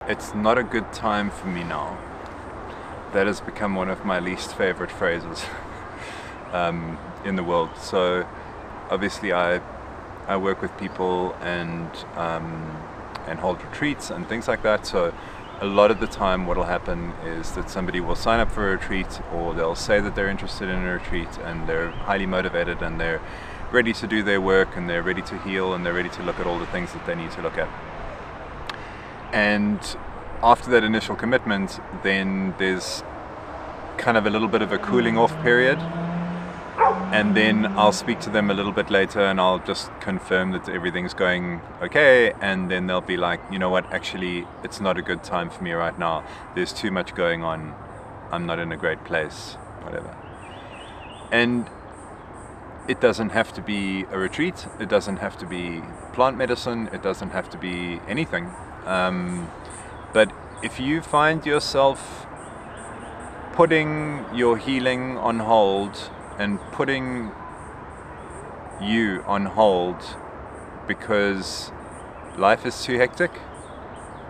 It's not a good time for me now. That has become one of my least favorite phrases in the world. So obviously I work with people and hold retreats and things like that. So a lot of the time what will happen is that somebody will sign up for a retreat, or they'll say that they're interested in a retreat and they're highly motivated and they're ready to do their work and they're ready to heal and they're ready to look at all the things that they need to look at. And after that initial commitment, then there's kind of a little bit of a cooling off period, and then I'll speak to them a little bit later and I'll just confirm that everything's going okay, and then they'll be like, you know what, actually it's not a good time for me right now, there's too much going on, I'm not in a great place, whatever. And it doesn't have to be a retreat, it doesn't have to be plant medicine, it doesn't have to be anything. But if you find yourself putting your healing on hold and putting you on hold because life is too hectic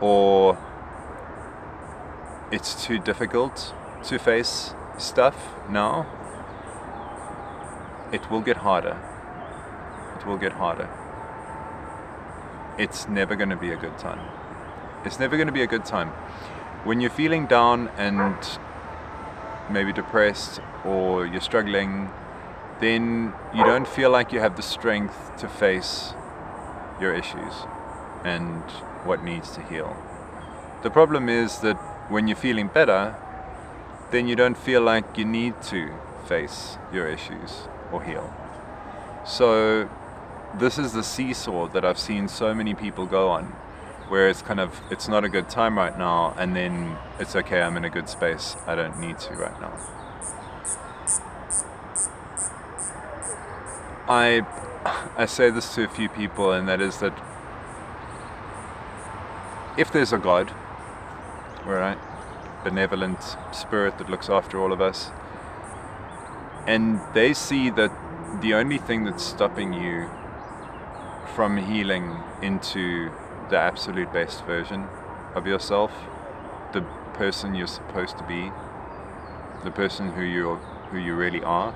or it's too difficult to face stuff now, it will get harder. It will get harder. It's never going to be a good time. It's never going to be a good time. When you're feeling down and maybe depressed or you're struggling, then you don't feel like you have the strength to face your issues and what needs to heal. The problem is that when you're feeling better, then you don't feel like you need to face your issues or heal. So this is the seesaw that I've seen so many people go on, where it's kind of, it's not a good time right now, and then it's okay, I'm in a good space, I don't need to right now. I say this to a few people, and that is that if there's a God, right, benevolent spirit that looks after all of us, and they see that the only thing that's stopping you from healing into the absolute best version of yourself, the person you're supposed to be, the person who you really are,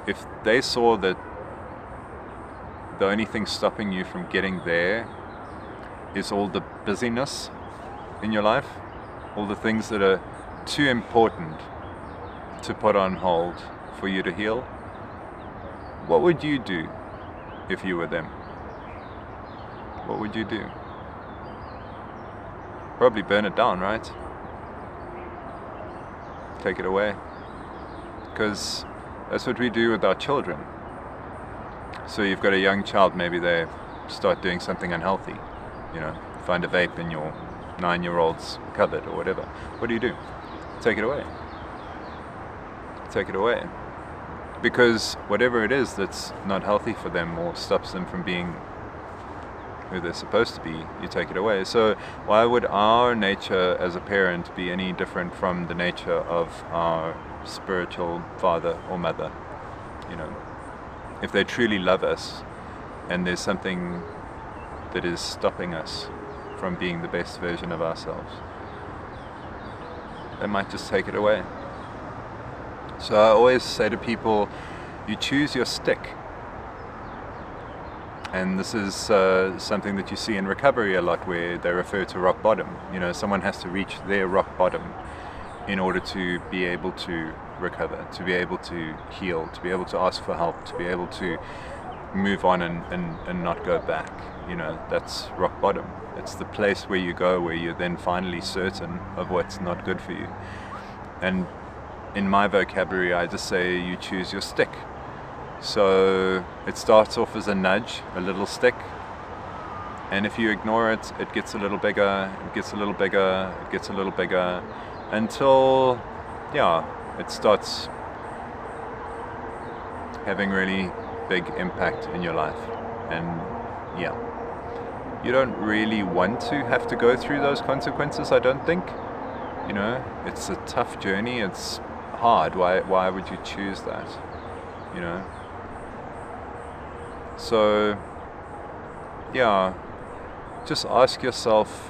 if they saw that the only thing stopping you from getting there is all the busyness in your life, all the things that are too important to put on hold for you to heal, what would you do if you were them? What would you do? Probably burn it down, right? Take it away. Because that's what we do with our children. So you've got a young child, maybe they start doing something unhealthy, find a vape in your 9-year-old's cupboard or whatever. What do? Take it away. Take it away. Because whatever it is that's not healthy for them or stops them from being who they're supposed to be, you take it away. So why would our nature as a parent be any different from the nature of our spiritual father or mother? If they truly love us and there's something that is stopping us from being the best version of ourselves, they might just take it away. So I always say to people, you choose your stick. And this is something that you see in recovery a lot, where they refer to rock bottom. Someone has to reach their rock bottom in order to be able to recover, to be able to heal, to be able to ask for help, to be able to move on and not go back. That's rock bottom. It's the place where you go where you're then finally certain of what's not good for you. And in my vocabulary, I just say you choose your stick. So it starts off as a nudge, a little stick, and if you ignore it, it gets a little bigger, it gets a little bigger, it gets a little bigger, until, it starts having really big impact in your life. And you don't really want to have to go through those consequences, I don't think. It's a tough journey, it's hard. Why would you choose that? So just ask yourself,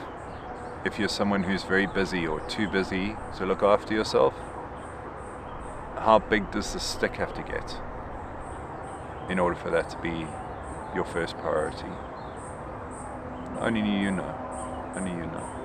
if you're someone who's very busy or too busy to look after yourself, how big does the stick have to get in order for that to be your first priority? Only you know. Only you know.